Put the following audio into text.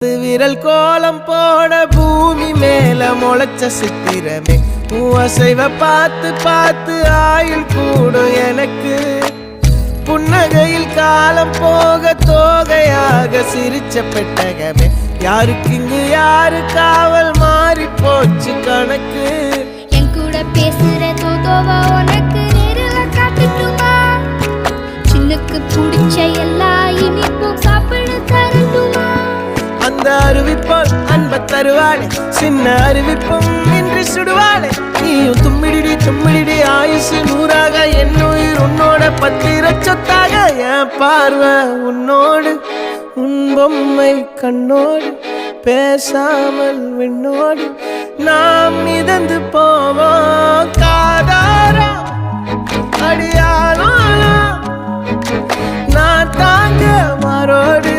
விரல் கோலம் போட பூமி மேல முளைச்ச சித்திரமே அசைவ பார்த்து பார்த்து ஆயுள் கூடும் எனக்கு புன்னகையில் காலம் போக தோகையாக சிரிச்ச பெட்டகமே யாருக்கு இங்கு யாரு காவல் மாறி போச்சு கணக்கு என் கூட பேசுற தோதோவா உனக்கு நேரில் காட்டுட்டுமா சின்னுக்கு பிடிச்ச எல்லா இனிப்பும் சாப்பிட தரட்டுமா அந்த அறிவிப்பால் அன்ப தருவாளே சின்ன அறிவிப்பும் இன்று சுடுவாளே நீயும் தும்மிடி தும்மிடி ஆயுசு நூறாக என் உயிர் உன்னோட பத்திர சொத்தாக என் பார்வை உன்னோடு உன் பொம்மை கண்ணோடு பேசாமல் விண்ணோடு நாம் மிதந்து போவோம் காதாரா அடியாலும் நான் தாங்க மாறோடு